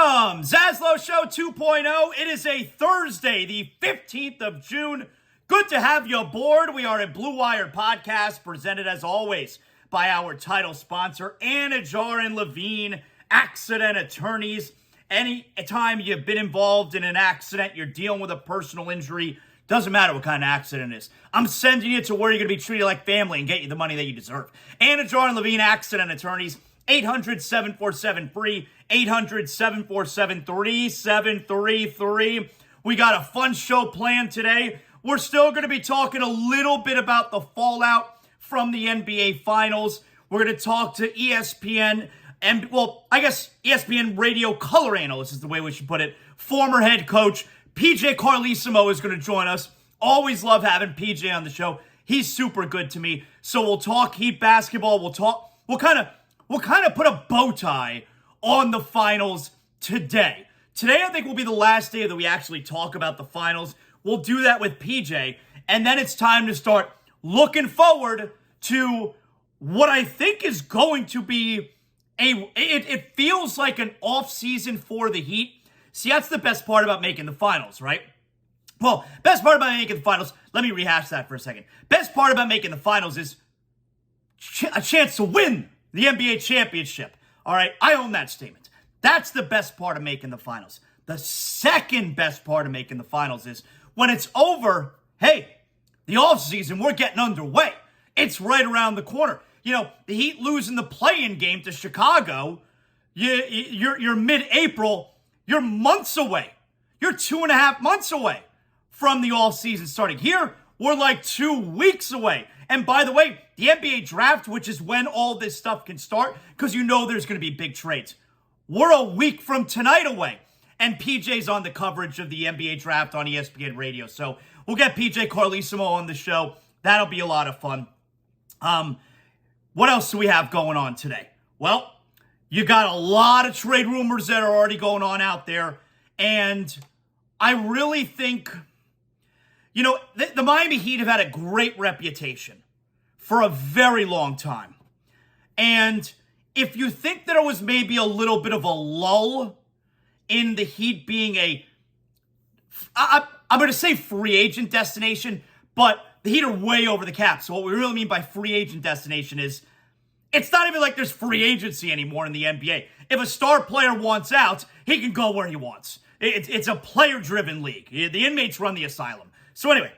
Welcome, ZASLOW Show 2.0. It is a Thursday, the 15th of June. Good to have you aboard. We are a Blue Wire podcast presented as always by our title sponsor, Anidjar and Levine, accident attorneys. Anytime you've been involved in an accident, you're dealing with a personal injury, doesn't matter what kind of accident it is. I'm sending you to where you're going to be treated like family and get you the money that you deserve. Anidjar and Levine, accident attorneys, 800-747-FREE, 800-747-3733. We got a fun show planned today. We're still going to be talking a little bit about the fallout from the NBA Finals. We're going to talk to ESPN, and I guess ESPN radio color analyst is the way we should put it. Former head coach PJ Carlesimo is going to join us. Always love having PJ on the show. He's super good to me. So we'll talk Heat basketball. We'll kind of put a bow tie on the finals today. Today, I think, will be the last day that we actually talk about the finals. We'll do that with PJ. And then it's time to start looking forward to what I think is going to be it feels like an off season for the Heat. See, that's the best part about making the finals, right? Well, best part about making the finals, let me rehash that for a second. Best part about making the finals is a chance to win the NBA championship. All right, I own that statement. That's the best part of making the finals. The second best part of making the finals is when it's over, hey, the offseason, we're getting underway. It's right around the corner. You know, the Heat losing the play-in game to Chicago, you're mid-April, you're months away. You're 2.5 months away from the offseason starting. Here, we're like 2 weeks away. And by the way, the NBA draft, which is when all this stuff can start, because you know there's going to be big trades. We're a week from tonight away. And PJ's on the coverage of the NBA draft on ESPN Radio. So we'll get PJ Carlesimo on the show. That'll be a lot of fun. What else do we have going on today? Well, you got a lot of trade rumors that are already going on out there. And I really think, you know, the Miami Heat have had a great reputation for a very long time. And if you think that it was maybe a little bit of a lull in the Heat being I'm going to say free agent destination, but the Heat are way over the cap. So what we really mean by free agent destination is it's not even like there's free agency anymore in the NBA. If a star player wants out, he can go where he wants. It's a player-driven league. The inmates run the asylum. So anyway,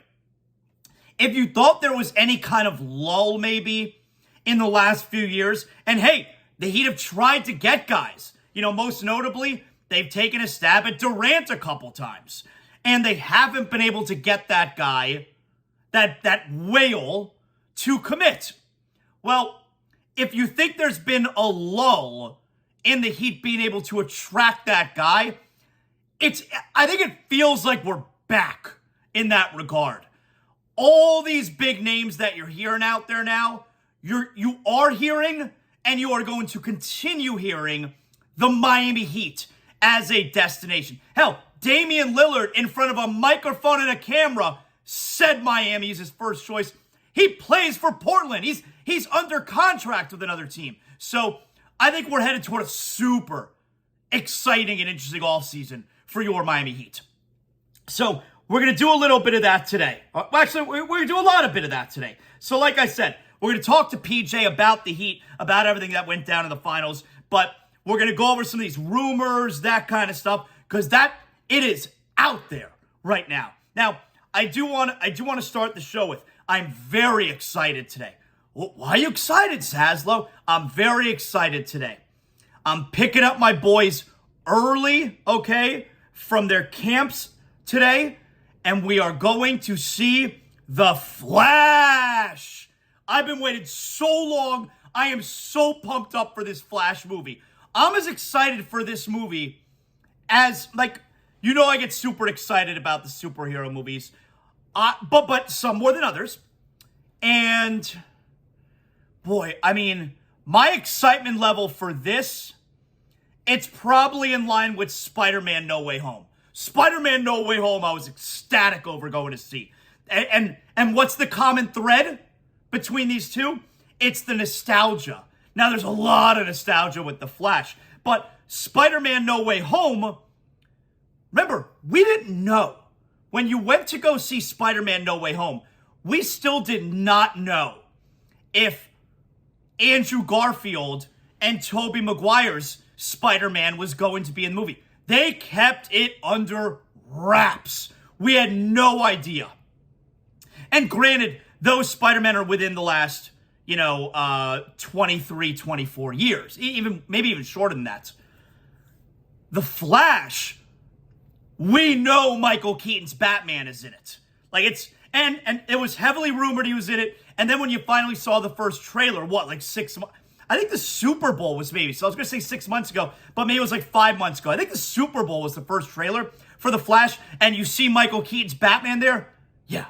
if you thought there was any kind of lull maybe in the last few years, and hey, the Heat have tried to get guys. You know, most notably, they've taken a stab at Durant a couple times. And they haven't been able to get that guy, that whale, to commit. Well, if you think there's been a lull in the Heat being able to attract that guy, I think it feels like we're back in that regard. All these big names that you're hearing out there now, you are hearing, and you are going to continue hearing the Miami Heat as a destination. Hell, Damian Lillard, in front of a microphone and a camera, said Miami is his first choice. He plays for Portland. He's under contract with another team. So I think we're headed toward a super exciting and interesting offseason for your Miami Heat. So we're going to do a little bit of that today. Actually, we're going to do a lot of bit of that today. So like I said, we're going to talk to PJ about the Heat, about everything that went down in the finals. But we're going to go over some of these rumors, that kind of stuff, because it is out there right now. Now, I do want to start the show with, I'm very excited today. Why are you excited, ZASLOW? I'm very excited today. I'm picking up my boys early, okay, from their camps today, and we are going to see The Flash. I've been waiting so long. I am so pumped up for this Flash movie. I'm as excited for this movie as, like, you know I get super excited about the superhero movies, but some more than others. And, boy, I mean, my excitement level for this, it's probably in line with Spider-Man No Way Home. Spider-Man No Way Home, I was ecstatic over going to see. And what's the common thread between these two? It's the nostalgia. Now, there's a lot of nostalgia with The Flash, but Spider-Man No Way Home, remember, we didn't know. When you went to go see Spider-Man No Way Home, we still did not know if Andrew Garfield and Tobey Maguire's Spider-Man was going to be in the movie. They kept it under wraps. We had no idea. And granted, those Spider-Men are within the last, 23, 24 years. Maybe even shorter than that. The Flash, we know Michael Keaton's Batman is in it. And it was heavily rumored he was in it. And then when you finally saw the first trailer, 6 months? I think the Super Bowl was maybe, so I was going to say 6 months ago, but maybe it was 5 months ago. I think the Super Bowl was the first trailer for The Flash, and you see Michael Keaton's Batman there. Yeah,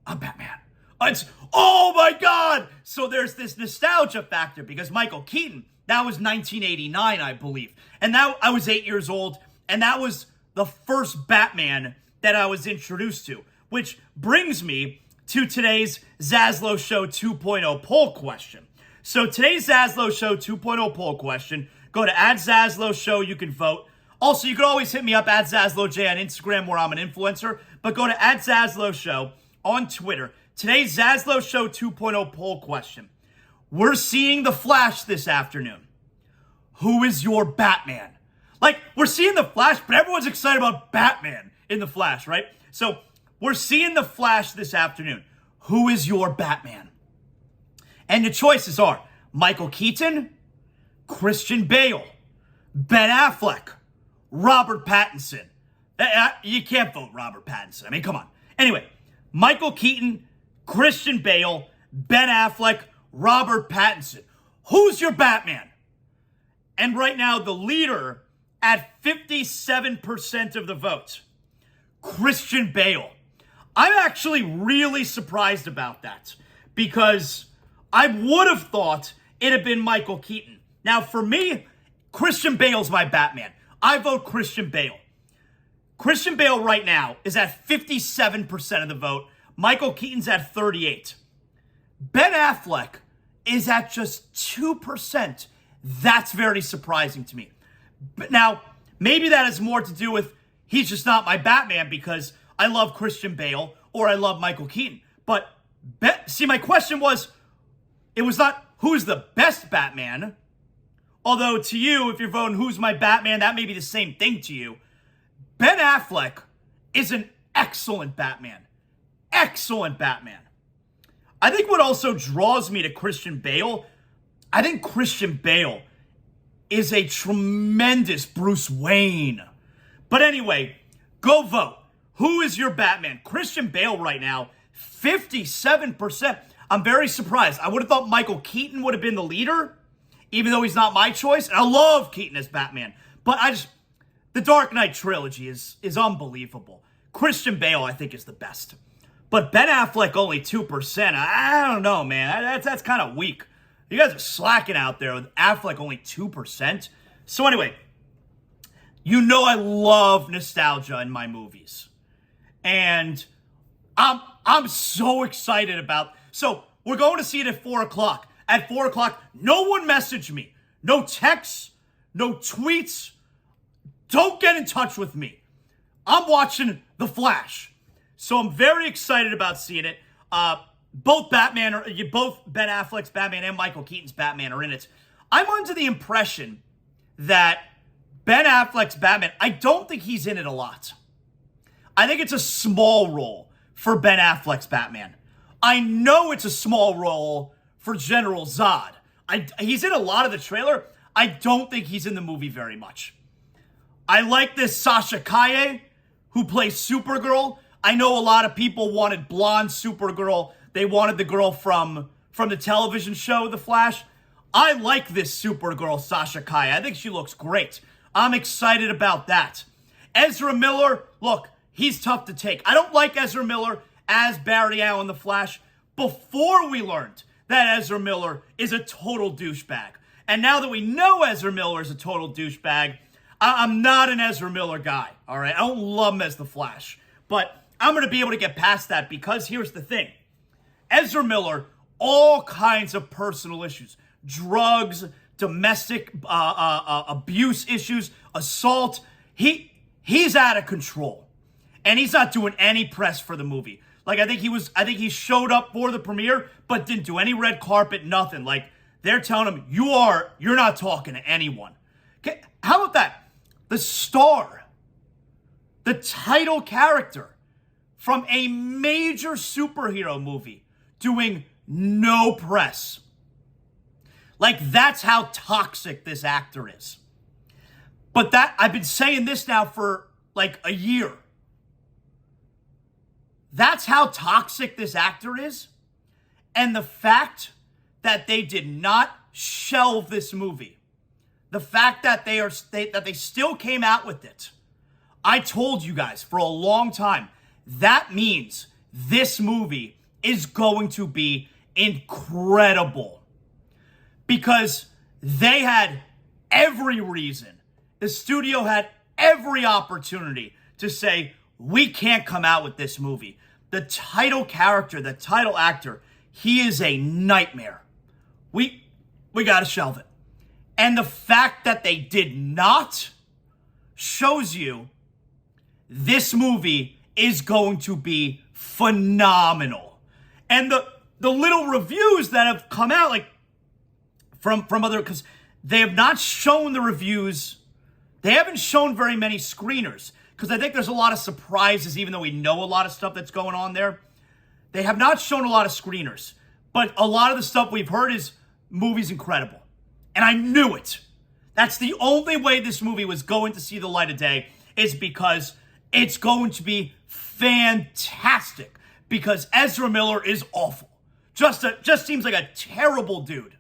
I'm Batman. It's, oh my God! So there's this nostalgia factor because Michael Keaton, that was 1989, I believe. And that I was 8 years old, and that was the first Batman that I was introduced to, which brings me to today's ZASLOW Show 2.0 poll question. So today's ZASLOW Show 2.0 poll question, go to @ZASLOW Show, you can vote. Also, you can always hit me up @ZASLOWJ on Instagram where I'm an influencer, but go to @ZASLOW Show on Twitter. Today's ZASLOW Show 2.0 poll question. We're seeing The Flash this afternoon. Who is your Batman? We're seeing The Flash, but everyone's excited about Batman in The Flash, right? So, we're seeing The Flash this afternoon. Who is your Batman? And the choices are Michael Keaton, Christian Bale, Ben Affleck, Robert Pattinson. You can't vote Robert Pattinson. I mean, come on. Anyway, Michael Keaton, Christian Bale, Ben Affleck, Robert Pattinson. Who's your Batman? And right now, the leader at 57% of the vote, Christian Bale. I'm actually really surprised about that because I would have thought it had been Michael Keaton. Now, for me, Christian Bale's my Batman. I vote Christian Bale. Christian Bale right now is at 57% of the vote. Michael Keaton's at 38%. Ben Affleck is at just 2%. That's very surprising to me. But now, maybe that has more to do with he's just not my Batman because I love Christian Bale or I love Michael Keaton. But, see, my question was, it was not who's the best Batman. Although to you, if you're voting who's my Batman, that may be the same thing to you. Ben Affleck is an excellent Batman. Excellent Batman. I think what also draws me to Christian Bale, I think Christian Bale is a tremendous Bruce Wayne. But anyway, go vote. Who is your Batman? Christian Bale right now, 57%. I'm very surprised. I would have thought Michael Keaton would have been the leader, even though he's not my choice. And I love Keaton as Batman. But the Dark Knight trilogy is unbelievable. Christian Bale, I think, is the best. But Ben Affleck, only 2%. I don't know, man. That's kind of weak. You guys are slacking out there with Affleck only 2%. So anyway, you know I love nostalgia in my movies. And I'm so excited about... So, we're going to see it at 4 o'clock. At 4 o'clock, no one messaged me. No texts, no tweets. Don't get in touch with me. I'm watching The Flash. So, I'm very excited about seeing it. Both Ben Affleck's Batman and Michael Keaton's Batman are in it. I'm under the impression that Ben Affleck's Batman, I don't think he's in it a lot. I think it's a small role for Ben Affleck's Batman. I know it's a small role for General Zod. He's in a lot of the trailer. I don't think he's in the movie very much. I like this Sasha Calle, who plays Supergirl. I know a lot of people wanted blonde Supergirl. They wanted the girl from the television show, The Flash. I like this Supergirl, Sasha Calle. I think she looks great. I'm excited about that. Ezra Miller, look, he's tough to take. I don't like Ezra Miller as Barry Allen, The Flash, before we learned that Ezra Miller is a total douchebag. And now that we know Ezra Miller is a total douchebag, I'm not an Ezra Miller guy, all right? I don't love him as The Flash. But I'm going to be able to get past that because here's the thing. Ezra Miller, all kinds of personal issues. Drugs, domestic abuse issues, assault. He's out of control. And he's not doing any press for the movie. Like, I think he showed up for the premiere, but didn't do any red carpet, nothing. Like, they're telling him, you're not talking to anyone. Okay, how about that? The star, the title character from a major superhero movie doing no press. Like, that's how toxic this actor is. But I've been saying this now for like a year. That's how toxic this actor is. And the fact that they did not shelve this movie, the fact that they still came out with it, I told you guys for a long time, that means this movie is going to be incredible. Because they had every reason, the studio had every opportunity to say, we can't come out with this movie. The title character, the title actor, he is a nightmare. We got to shelve it. And the fact that they did not shows you this movie is going to be phenomenal. And the little reviews that have come out, like from other, because they have not shown the reviews. They haven't shown very many screeners, because I think there's a lot of surprises, even though we know a lot of stuff that's going on there. They have not shown a lot of screeners, but a lot of the stuff we've heard is movie's incredible. And I knew it. That's the only way this movie was going to see the light of day, is because it's going to be fantastic. Because Ezra Miller is awful. Just seems like a terrible dude.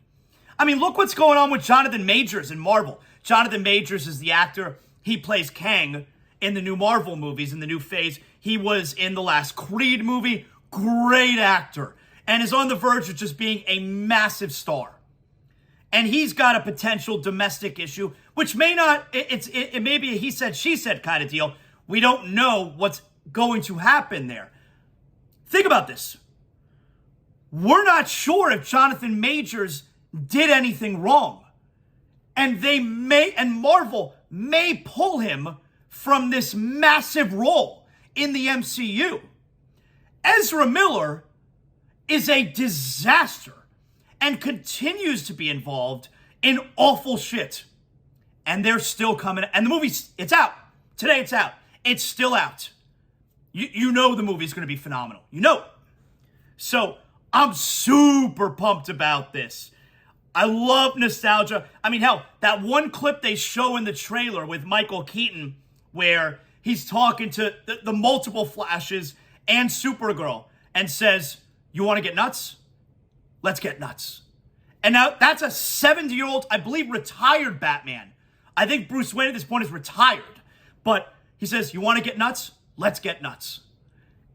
I mean, look what's going on with Jonathan Majors in Marvel. Jonathan Majors is the actor. He plays Kang in the new Marvel movies, in the new phase. He was in the last Creed movie. Great actor. And is on the verge of just being a massive star. And he's got a potential domestic issue, which may not, it may be a he said, she said kind of deal. We don't know what's going to happen there. Think about this. We're not sure if Jonathan Majors did anything wrong. And Marvel may pull him from this massive role in the MCU. Ezra Miller is a disaster and continues to be involved in awful shit. And they're still coming. And the movie's, it's out. Today it's out. It's still out. You know the movie's going to be phenomenal. You know it. So I'm super pumped about this. I love nostalgia. I mean, hell, that one clip they show in the trailer with Michael Keaton where he's talking to the multiple Flashes and Supergirl and says, you want to get nuts? Let's get nuts. And now that's a 70-year-old, I believe, retired Batman. I think Bruce Wayne at this point is retired. But he says, you want to get nuts? Let's get nuts.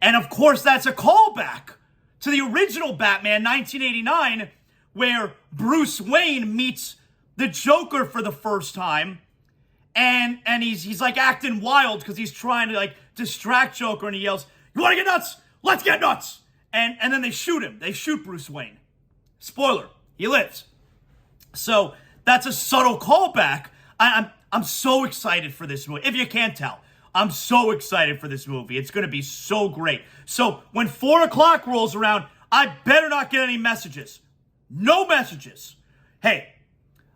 And of course, that's a callback to the original Batman, 1989, where Bruce Wayne meets the Joker for the first time. And he's like acting wild because he's trying to like distract Joker, and he yells, you want to get nuts? Let's get nuts. And then they shoot him. They shoot Bruce Wayne. Spoiler, he lives. So that's a subtle callback. I'm so excited for this movie. If you can't tell, I'm so excited for this movie. It's going to be so great. So when 4 o'clock rolls around, I better not get any messages. No messages. Hey,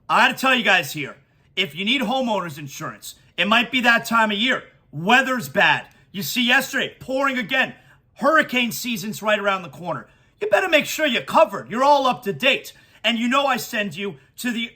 I got to tell you guys here, if you need homeowners insurance, it might be that time of year. Weather's bad. You see yesterday, pouring again. Hurricane season's right around the corner. You better make sure you're covered. You're all up to date. And you know I send you to the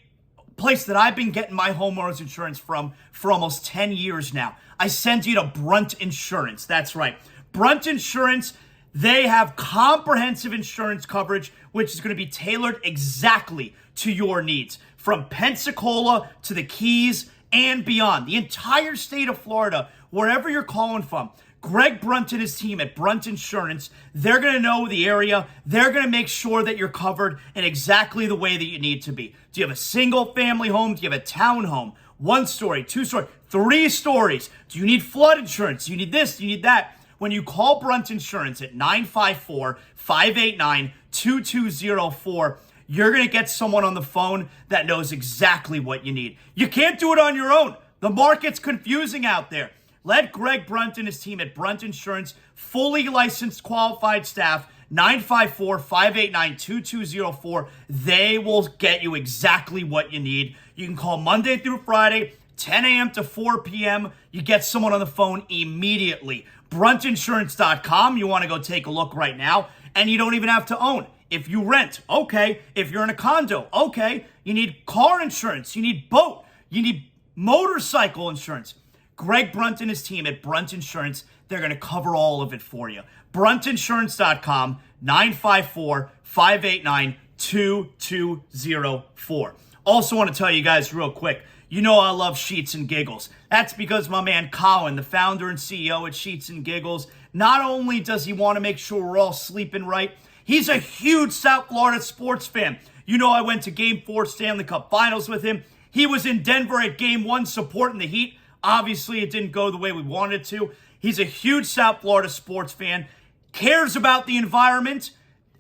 place that I've been getting my homeowners insurance from for almost 10 years now. I send you to Brunt Insurance. That's right. Brunt Insurance, they have comprehensive insurance coverage, which is going to be tailored exactly to your needs. From Pensacola to the Keys and beyond. The entire state of Florida, wherever you're calling from. Greg Brunt and his team at Brunt Insurance, they're going to know the area. They're going to make sure that you're covered in exactly the way that you need to be. Do you have a single family home? Do you have a townhome? 1 story, 2 story, 3 stories? Do you need flood insurance? Do you need this? Do you need that? When you call Brunt Insurance at 954-589-2204, You're going to get someone on the phone that knows exactly what you need. You can't do it on your own. The market's confusing out there. Let Greg Brunt and his team at Brunt Insurance, fully licensed, qualified staff, 954-589-2204. They will get you exactly what you need. You can call Monday through Friday, 10 a.m. to 4 p.m. You get someone on the phone immediately. Bruntinsurance.com. You want to go take a look right now, and you don't even have to own. If you rent, okay. If you're in a condo, okay. You need car insurance. You need boat. You need motorcycle insurance. Greg Brunt and his team at Brunt Insurance, they're going to cover all of it for you. Bruntinsurance.com, 954-589-2204. Also want to tell you guys real quick, you know I love Sheets and Giggles. That's because my man Colin, the founder and CEO at Sheets and Giggles, not only does he want to make sure we're all sleeping right, he's a huge South Florida sports fan. You know I went to Game 4 Stanley Cup Finals with him. He was in Denver at Game 1 supporting the Heat. Obviously, it didn't go the way we wanted it to. He's a huge South Florida sports fan, cares about the environment,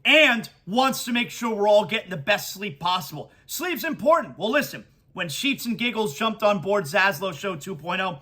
and wants to make sure we're all getting the best sleep possible. Sleep's important. Well, listen, when Sheets and Giggles jumped on board ZASLOW Show 2.0,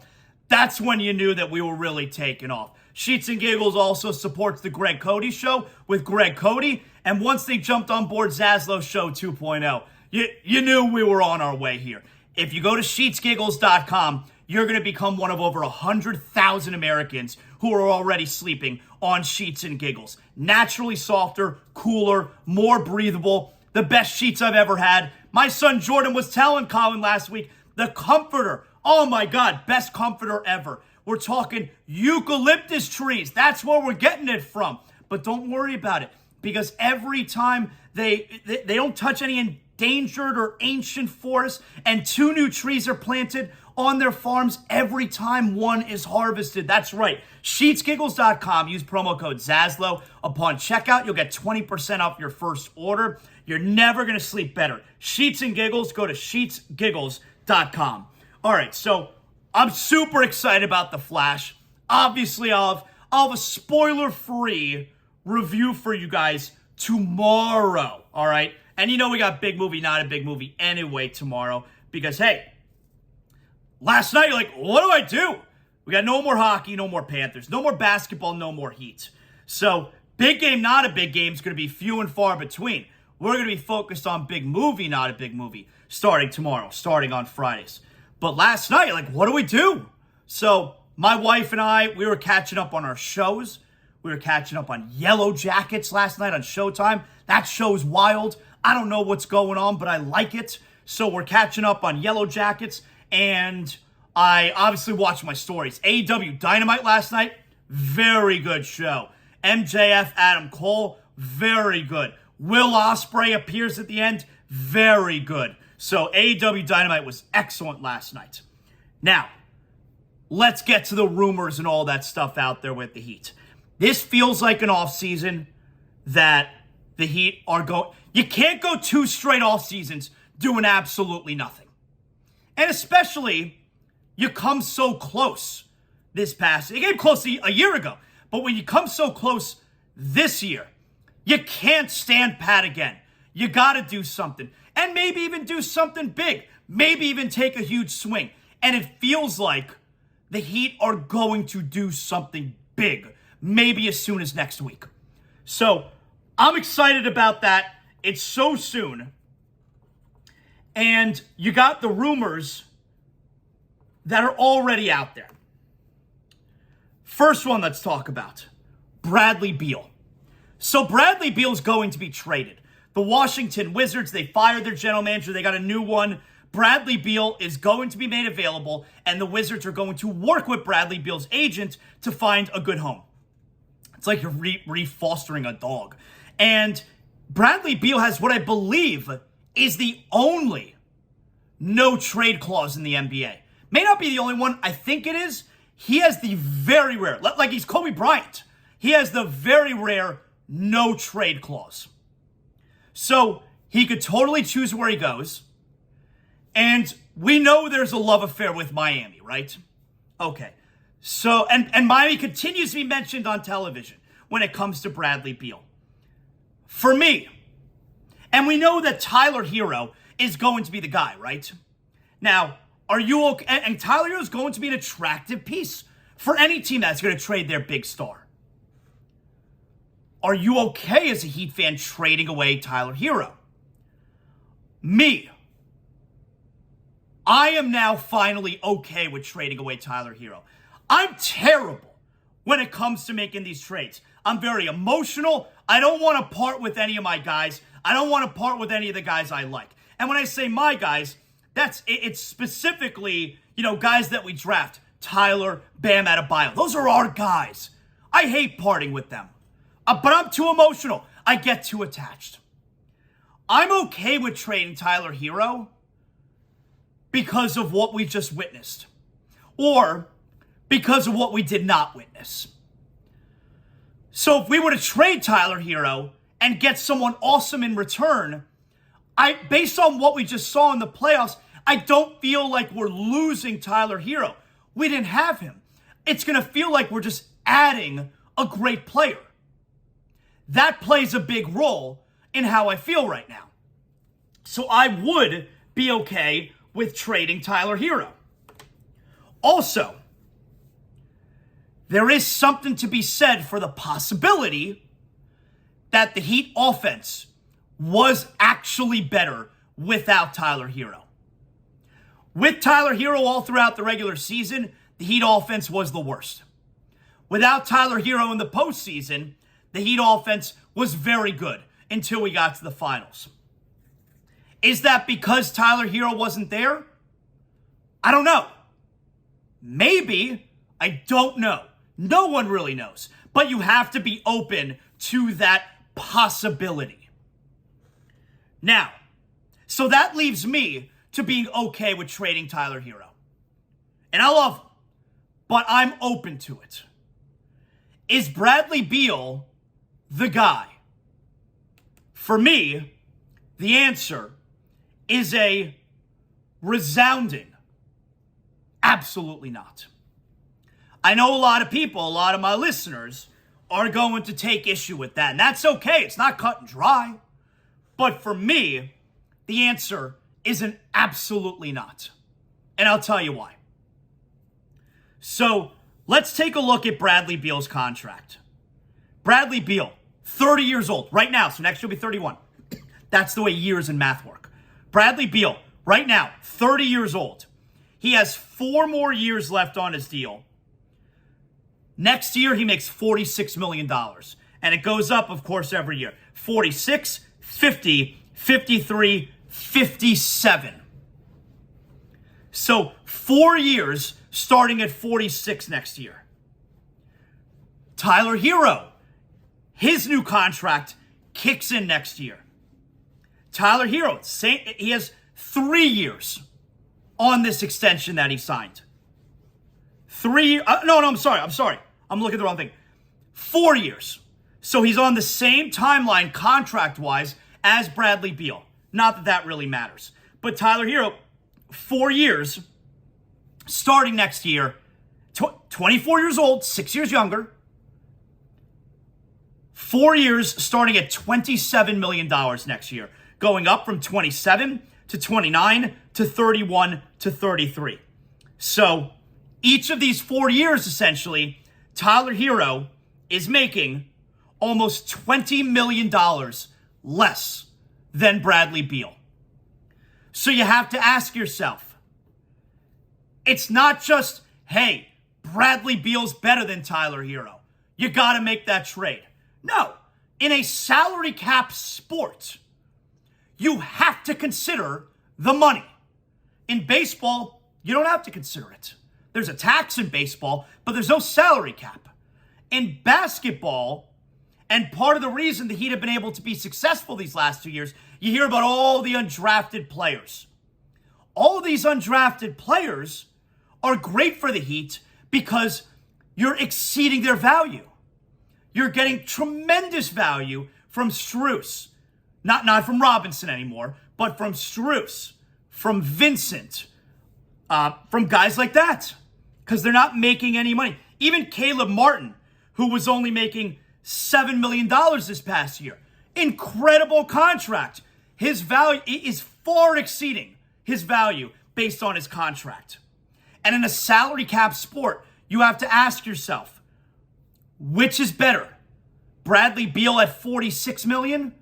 that's when you knew that we were really taking off. Sheets and Giggles also supports the Greg Cody Show with Greg Cody, and once they jumped on board ZASLOW Show 2.0, you knew we were on our way here. If you go to sheetsgiggles.com, you're going to become one of over 100,000 Americans who are already sleeping on Sheets and Giggles. Naturally softer, cooler, more breathable, the best sheets I've ever had. My son Jordan was telling Colin last week, the comforter, oh my God, best comforter ever. We're talking eucalyptus trees. That's where we're getting it from. But don't worry about it, because every time they don't touch any endangered or ancient forests, and 2 new trees are planted on their farms every time one is harvested. That's right. Sheetsgiggles.com. Use promo code ZASLOW. Upon checkout, you'll get 20% off your first order. You're never going to sleep better. Sheets and Giggles. Go to sheetsgiggles.com. All right, so I'm super excited about The Flash. Obviously, I'll have a spoiler-free review for you guys tomorrow, all right? And you know we got big movie, not a big movie anyway tomorrow, because, hey, last night you're like, what do I do? We got no more hockey, no more Panthers, no more basketball, no more Heat. So big game, not a big game is going to be few and far between. We're going to be focused on big movie, not a big movie, starting tomorrow, starting on Fridays. But last night, like, what do we do? So my wife and I, we were catching up on our shows. We were catching up on Yellow Jackets last night on Showtime. That show's wild. I don't know what's going on, but I like it. So we're catching up on Yellow Jackets, and I obviously watched my stories. AEW Dynamite last night, very good show. MJF, Adam Cole, very good. Will Ospreay appears at the end, very good. So AEW Dynamite was excellent last night. Now, let's get to the rumors and all that stuff out there with the Heat. This feels like an offseason that the Heat are going. You can't go 2 straight off seasons doing absolutely nothing. And especially, you come so close this past. You came close a year ago. But when you come so close this year, you can't stand pat again. You got to do something. And maybe even do something big. Maybe even take a huge swing. And it feels like the Heat are going to do something big. Maybe as soon as next week. So, I'm excited about that. It's so soon. And you got the rumors that are already out there. First one let's talk about. Bradley Beal. So Bradley Beal is going to be traded. The Washington Wizards, they fired their general manager. They got a new one. Bradley Beal is going to be made available, and the Wizards are going to work with Bradley Beal's agent to find a good home. It's like you're re-fostering a dog. And Bradley Beal has what I believe is the only no trade clause in the NBA. May not be the only one. I think it is. He has the very rare, like he's Kobe Bryant. He has the very rare no trade clause. So he could totally choose where he goes. And we know there's a love affair with Miami, right? Okay. So, and Miami continues to be mentioned on television when it comes to Bradley Beal. For me, And we know that Tyler Hero is going to be the guy, right? Now, are you okay? And Tyler Hero is going to be an attractive piece for any team that's going to trade their big star. Are you okay as a Heat fan trading away Tyler Hero? Me. I am now finally okay with trading away Tyler Hero. I'm terrible when it comes to making these trades. I'm very emotional. I don't want to part with any of my guys. I don't want to part with any of the guys I like. And when I say my guys, it's specifically, guys that we draft. Tyler, Bam Adebayo. Those are our guys. I hate parting with them. But I'm too emotional. I get too attached. I'm okay with trading Tyler Hero because of what we just witnessed. Or because of what we did not witness. So if we were to trade Tyler Hero and get someone awesome in return, based on what we just saw in the playoffs, I don't feel like we're losing Tyler Hero. We didn't have him. It's going to feel like we're just adding a great player. That plays a big role in how I feel right now. So I would be okay with trading Tyler Hero. Also, there is something to be said for the possibility that the Heat offense was actually better without Tyler Hero. With Tyler Hero all throughout the regular season, the Heat offense was the worst. Without Tyler Hero in the postseason, the Heat offense was very good until we got to the finals. Is that because Tyler Hero wasn't there? I don't know. Maybe. I don't know. No one really knows. But you have to be open to that possibility. Now, so that leaves me to being okay with trading Tyler Hero. And I love him, but I'm open to it. Is Bradley Beal the guy? For me, the answer is a resounding absolutely not. I know a lot of people, a lot of my listeners are going to take issue with that, and that's okay. It's not cut and dry. But for me, the answer is an absolutely not. And I'll tell you why. So let's take a look at Bradley Beal's contract. Bradley Beal, 30 years old right now, so next year will be 31. That's the way years and math work. Bradley Beal, right now, 30 years old. He has 4 more years left on his deal. Next year, he makes $46 million. And it goes up, of course, every year. 46, 50, 53, 57. So 4 years starting at 46 next year. Tyler Hero, his new contract kicks in next year. Tyler Hero, he has 3 years on this extension that he signed. I'm sorry. I'm looking at the wrong thing. 4 years. So he's on the same timeline contract-wise as Bradley Beal. Not that that really matters. But Tyler Hero, 4 years, starting next year, 24 years old, 6 years younger. 4 years starting at $27 million next year. Going up from 27 to 29 to 31 to 33. So each of these 4 years, essentially, Tyler Hero is making almost $20 million less than Bradley Beal. So you have to ask yourself, it's not just, hey, Bradley Beal's better than Tyler Hero. You got to make that trade. No, in a salary cap sport, you have to consider the money. In baseball, you don't have to consider it. There's a tax in baseball, but there's no salary cap. In basketball, and part of the reason the Heat have been able to be successful these last 2 years, you hear about all the undrafted players. All of these undrafted players are great for the Heat because you're exceeding their value. You're getting tremendous value from Strus. Not from Robinson anymore, but from Strus, from Vincent, from guys like that. Because they're not making any money. Even Caleb Martin, who was only making $7 million this past year. Incredible contract. his value is far exceeding his value based on his contract. And in a salary cap sport, you have to ask yourself, which is better? Bradley Beal at $46 million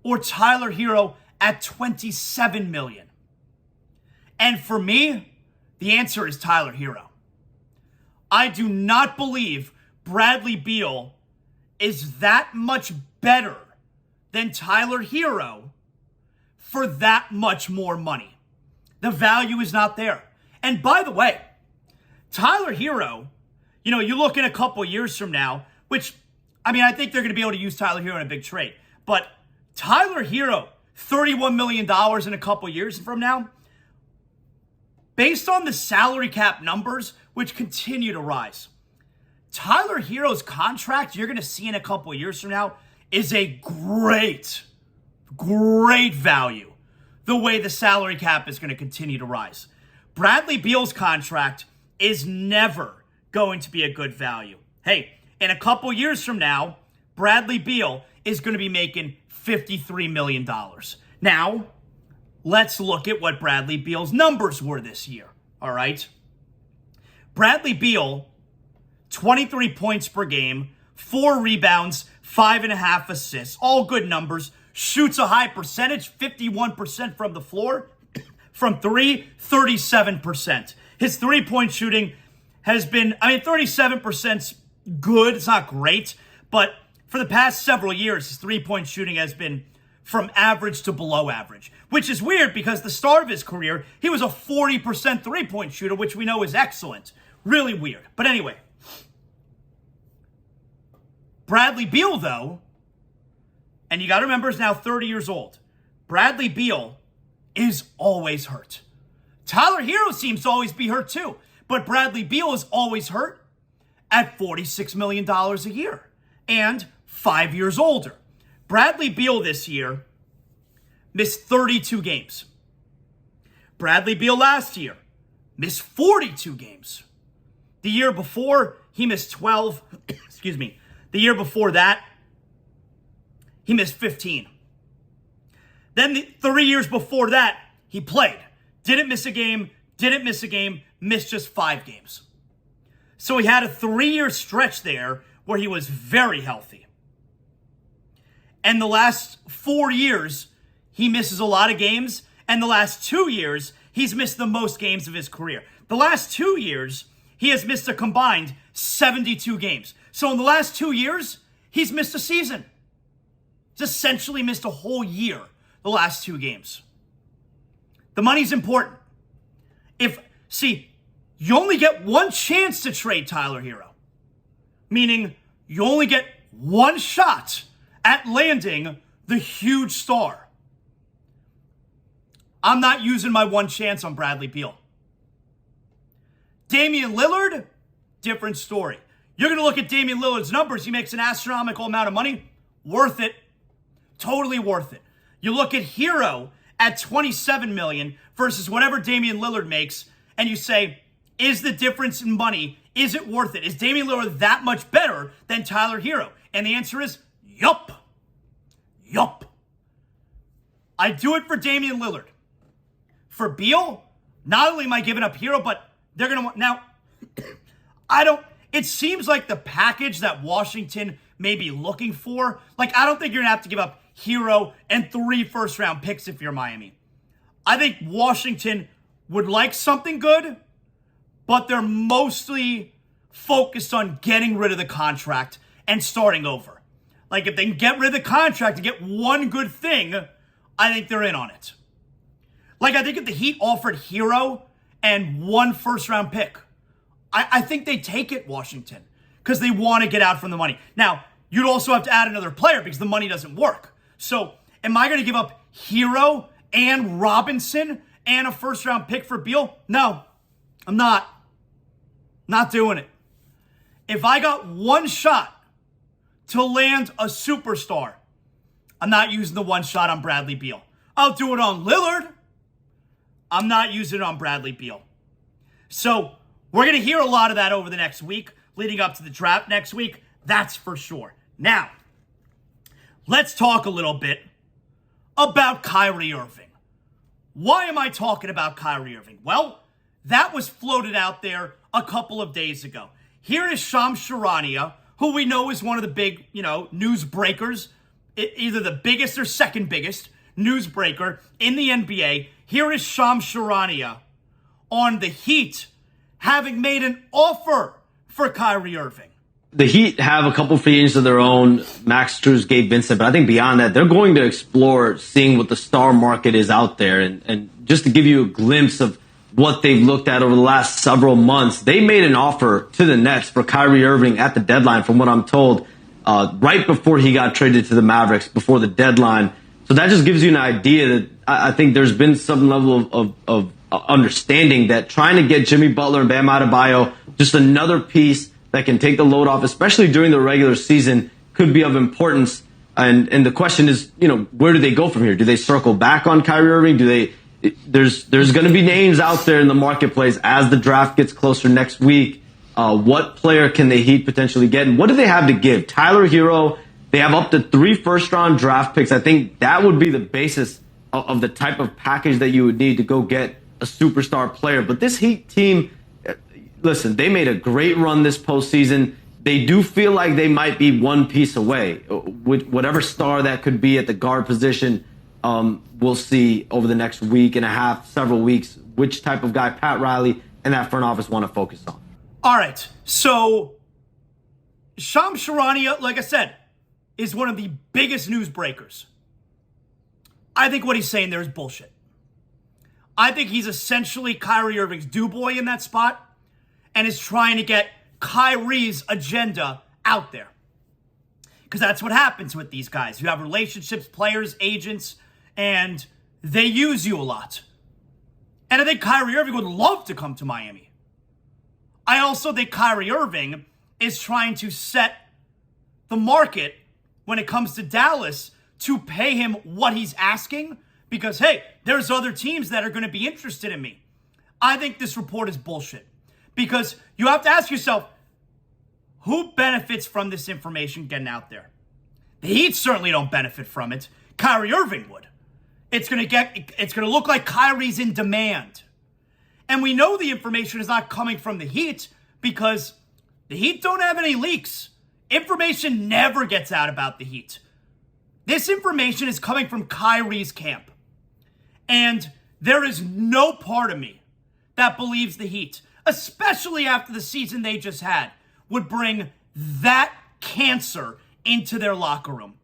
or Tyler Hero at $27 million? And for me, the answer is Tyler Hero. I do not believe Bradley Beal is that much better than Tyler Hero for that much more money. The value is not there. And by the way, Tyler Hero, you look in a couple years from now, which, I think they're going to be able to use Tyler Hero in a big trade. But Tyler Hero, $31 million in a couple years from now, based on the salary cap numbers, which continue to rise, Tyler Hero's contract you're going to see in a couple years from now is a great value the way the salary cap is going to continue to rise. Bradley Beal's contract is never going to be a good value. Hey, in a couple years from now, Bradley Beal is going to be making $53 million. Now, let's look at what Bradley Beal's numbers were this year, all right? Bradley Beal, 23 points per game, 4 rebounds, 5.5 assists, all good numbers. Shoots a high percentage, 51% from the floor. From 3, 37%. His three-point shooting has been, 37%'s good. It's not great. But for the past several years, his three-point shooting has been from average to below average, which is weird because the start of his career, he was a 40% three-point shooter, which we know is excellent. Really weird. But anyway, Bradley Beal, though, and you got to remember, is now 30 years old. Bradley Beal is always hurt. Tyler Hero seems to always be hurt too, but Bradley Beal is always hurt at $46 million a year and 5 years older. Bradley Beal this year missed 32 games. Bradley Beal last year missed 42 games. The year before, he missed 12. Excuse me. The year before that, he missed 15. Then the 3 years before that, he played. Didn't miss a game, missed just 5 games. So he had a 3-year stretch there where he was very healthy. And the last 4 years, he misses a lot of games. And the last 2 years, he's missed the most games of his career. The last 2 years, he has missed a combined 72 games. So in the last 2 years, he's missed a season. He's essentially missed a whole year the last 2 games. The money's important. You only get one chance to trade Tyler Hero. Meaning, you only get one shot at landing the huge star. I'm not using my one chance on Bradley Beal. Damian Lillard, different story. You're going to look at Damian Lillard's numbers. He makes an astronomical amount of money. Worth it. Totally worth it. You look at Hero at $27 million versus whatever Damian Lillard makes, and you say, is the difference in money, is it worth it? Is Damian Lillard that much better than Tyler Hero? And the answer is, yup. I do it for Damian Lillard. For Beal, not only am I giving up Hero, but they're going to want... Now, it seems like the package that Washington may be looking for, I don't think you're going to have to give up Hero and 3 first-round picks if you're Miami. I think Washington would like something good, but they're mostly focused on getting rid of the contract and starting over. If they can get rid of the contract and get one good thing, I think they're in on it. I think if the Heat offered Hero and 1 first-round pick, I think they take it, Washington, because they want to get out from the money. Now, you'd also have to add another player because the money doesn't work. So, am I going to give up Hero and Robinson and a first-round pick for Beal? No, I'm not. Not doing it. If I got one shot to land a superstar, I'm not using the one shot on Bradley Beal. I'll do it on Lillard. I'm not using it on Bradley Beal. So, we're going to hear a lot of that over the next week, leading up to the draft next week. That's for sure. Now, let's talk a little bit about Kyrie Irving. Why am I talking about Kyrie Irving? Well, that was floated out there a couple of days ago. Here is Shams Charania, who we know is one of the big, news breakers, either the biggest or second biggest newsbreaker in the NBA. Here is Shams Charania on the Heat having made an offer for Kyrie Irving. The Heat have a couple free agents of their own, Max Strus, Gabe Vincent, but I think beyond that, they're going to explore seeing what the star market is out there. And just to give you a glimpse of what they've looked at over the last several months, they made an offer to the Nets for Kyrie Irving at the deadline, from what I'm told, right before he got traded to the Mavericks, before the deadline. So that just gives you an idea that I think there's been some level of understanding that trying to get Jimmy Butler and Bam Adebayo, just another piece that can take the load off, especially during the regular season, could be of importance. And the question is, where do they go from here? Do they circle back on Kyrie Irving? There's going to be names out there in the marketplace as the draft gets closer next week. What player can the Heat potentially get? And what do they have to give? Tyler Hero, they have up to 3 first-round draft picks. I think that would be the basis of the type of package that you would need to go get a superstar player. But this Heat team, listen, they made a great run this postseason. They do feel like they might be one piece away. With whatever star that could be at the guard position, we'll see over the next week and a half, several weeks, which type of guy Pat Riley and that front office want to focus on. All right, so Shams Charania, like I said, is one of the biggest news breakers. I think what he's saying there is bullshit. I think he's essentially Kyrie Irving's do-boy in that spot and is trying to get Kyrie's agenda out there. Because that's what happens with these guys. You have relationships, players, agents, and they use you a lot. And I think Kyrie Irving would love to come to Miami. I also think Kyrie Irving is trying to set the market when it comes to Dallas to pay him what he's asking because, hey, there's other teams that are going to be interested in me. I think this report is bullshit because you have to ask yourself, who benefits from this information getting out there? The Heat certainly don't benefit from it. Kyrie Irving would. It's going to look like Kyrie's in demand. And we know the information is not coming from the Heat because the Heat don't have any leaks. Information never gets out about the Heat. This information is coming from Kyrie's camp. And there is no part of me that believes the Heat, especially after the season they just had, would bring that cancer into their locker room.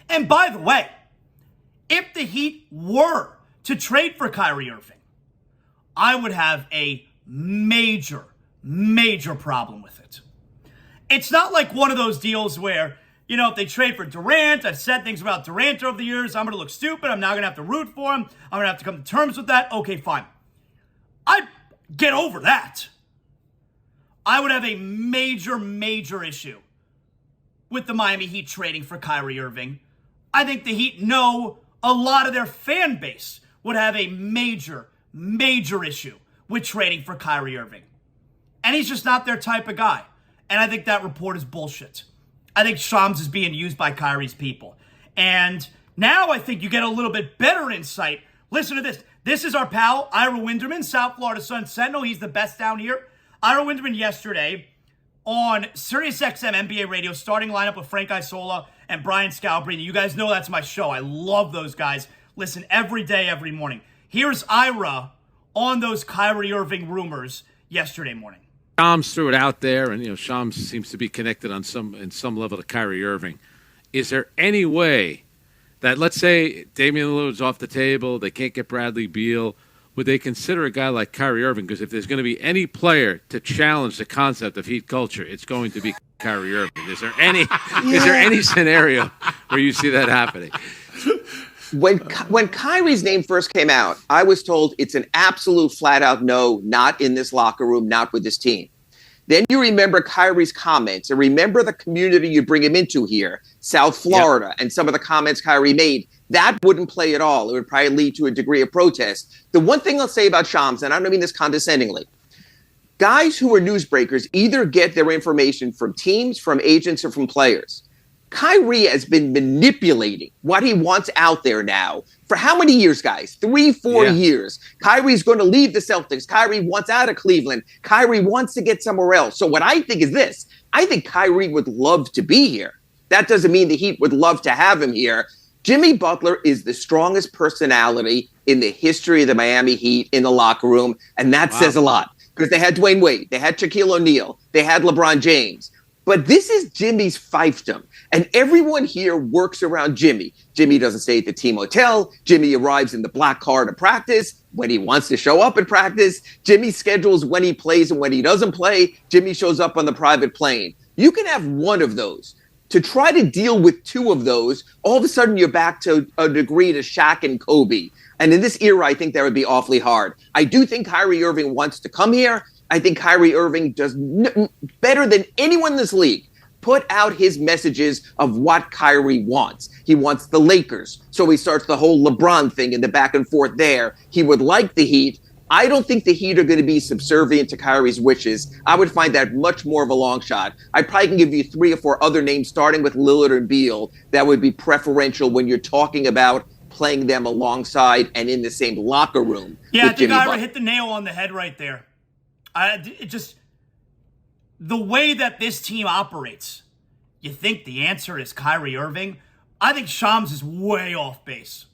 And by the way, if the Heat were to trade for Kyrie Irving, I would have a major, major problem with it. It's not like one of those deals where, if they trade for Durant, I've said things about Durant over the years, I'm going to look stupid, I'm now going to have to root for him, I'm going to have to come to terms with that, okay, fine. I'd get over that. I would have a major, major issue with the Miami Heat trading for Kyrie Irving. I think the Heat know a lot of their fan base would have a major, major issue with trading for Kyrie Irving. And he's just not their type of guy. And I think that report is bullshit. I think Shams is being used by Kyrie's people. And now I think you get a little bit better insight. Listen to this. This is our pal, Ira Winderman, South Florida Sun Sentinel. He's the best down here. Ira Winderman yesterday on SiriusXM NBA Radio, starting lineup with Frank Isola and Brian Scalabrine. You guys know that's my show. I love those guys. Listen every day, every morning. Here's Ira on those Kyrie Irving rumors yesterday morning. Shams threw it out there, and Shams seems to be connected in some level to Kyrie Irving. Is there any way that, let's say, Damian Lillard's off the table, they can't get Bradley Beal, would they consider a guy like Kyrie Irving? Because if there's going to be any player to challenge the concept of Heat culture, it's going to be Kyrie Irving. Is there any scenario where you see that happening? When Kyrie's name first came out, I was told it's an absolute flat-out no, not in this locker room, not with this team. Then you remember Kyrie's comments and remember the community you bring him into here, South Florida, and some of the comments Kyrie made. That wouldn't play at all. It would probably lead to a degree of protest. The one thing I'll say about Shams, and I don't mean this condescendingly, guys who are newsbreakers either get their information from teams, from agents, or from players. Kyrie has been manipulating what he wants out there now for how many years, guys? 3-4 years. Kyrie's going to leave the Celtics. Kyrie wants out of Cleveland. Kyrie wants to get somewhere else. So what I think is this. I think Kyrie would love to be here. That doesn't mean the Heat would love to have him here. Jimmy Butler is the strongest personality in the history of the Miami Heat in the locker room, and that says a lot. Because they had Dwayne Wade, they had Shaquille O'Neal, they had LeBron James. But this is Jimmy's fiefdom, and everyone here works around Jimmy. Jimmy doesn't stay at the team hotel. Jimmy arrives in the black car to practice when he wants to show up at practice. Jimmy schedules when he plays and when he doesn't play. Jimmy shows up on the private plane. You can have one of those. To try to deal with two of those, all of a sudden you're back to a degree to Shaq and Kobe. And in this era, I think that would be awfully hard. I do think Kyrie Irving wants to come here. I think Kyrie Irving does better than anyone in this league put out his messages of what Kyrie wants. He wants the Lakers. So he starts the whole LeBron thing and the back and forth there. He would like the Heat. I don't think the Heat are going to be subservient to Kyrie's wishes. I would find that much more of a long shot. I probably can give you 3 or 4 other names, starting with Lillard and Beal, that would be preferential when you're talking about playing them alongside and in the same locker room. Yeah, I think Ira hit the nail on the head right there. The way that this team operates, you think the answer is Kyrie Irving? I think Shams is way off base.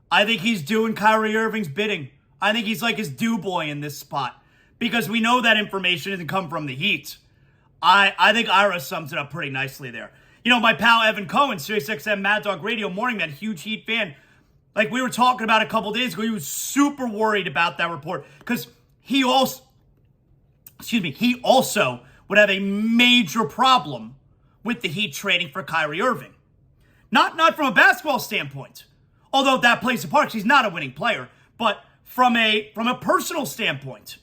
I think he's doing Kyrie Irving's bidding. I think he's like his do boy in this spot because we know that information doesn't come from the Heat. I think Ira sums it up pretty nicely there. You know, my pal Evan Cohen, SiriusXM Mad Dog Radio Morning Man, huge Heat fan. Like we were talking about a couple days ago, he was super worried about that report because he also would have a major problem with the Heat trading for Kyrie Irving. Not from a basketball standpoint, although that plays a part because he's not a winning player, but from a personal standpoint,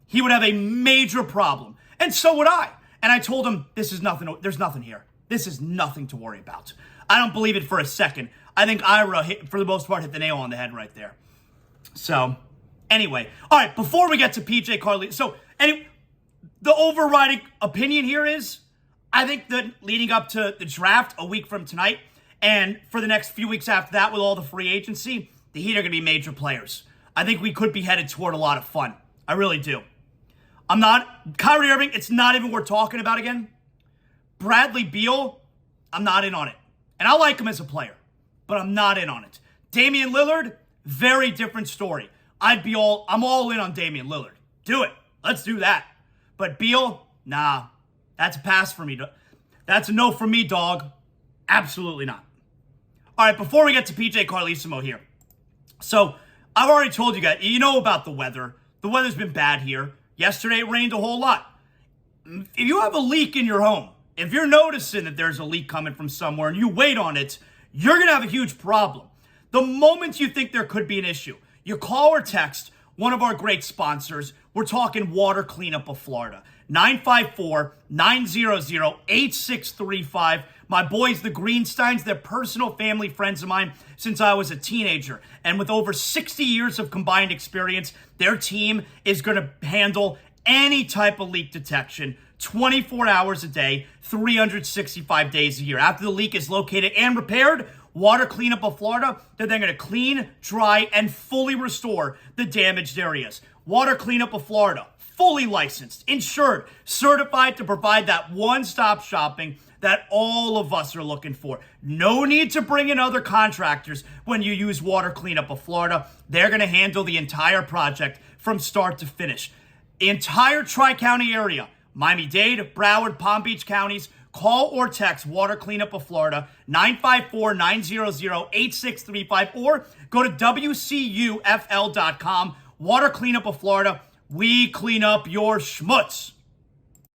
he would have a major problem. And so would I. And I told him, there's nothing here. This is nothing to worry about. I don't believe it for a second. I think Ira, for the most part, hit the nail on the head right there. So, anyway. All right, before we get to PJ Carly, the overriding opinion here is, I think that leading up to the draft a week from tonight, and for the next few weeks after that with all the free agency, the Heat are going to be major players. I think we could be headed toward a lot of fun. I really do. Kyrie Irving, it's not even worth talking about again. Bradley Beal, I'm not in on it. And I like him as a player, but I'm not in on it. Damian Lillard, very different story. I'm all in on Damian Lillard. Do it. Let's do that. But Beal, nah, that's a pass for me. That's a no for me, dog. Absolutely not. All right, before we get to PJ Carlesimo here. So, I've already told you guys, you know about the weather. The weather's been bad here. Yesterday, it rained a whole lot. If you have a leak in your home, if you're noticing that there's a leak coming from somewhere and you wait on it, you're going to have a huge problem. The moment you think there could be an issue, you call or text one of our great sponsors. We're talking Water Cleanup of Florida. 954-900-8635. My boys, the Greensteins, they're personal family friends of mine since I was a teenager. And with over 60 years of combined experience, their team is going to handle any type of leak detection 24 hours a day, 365 days a year. After the leak is located and repaired, Water Cleanup of Florida, they're then going to clean, dry, and fully restore the damaged areas. Water Cleanup of Florida, fully licensed, insured, certified to provide that one-stop shopping that all of us are looking for. No need to bring in other contractors when you use Water Cleanup of Florida. They're going to handle the entire project from start to finish. The entire Tri-County area, Miami-Dade, Broward, Palm Beach counties, call or text Water Cleanup of Florida, 954-900-8635, or go to WCUFL.com. Water Cleanup of Florida, we clean up your schmutz.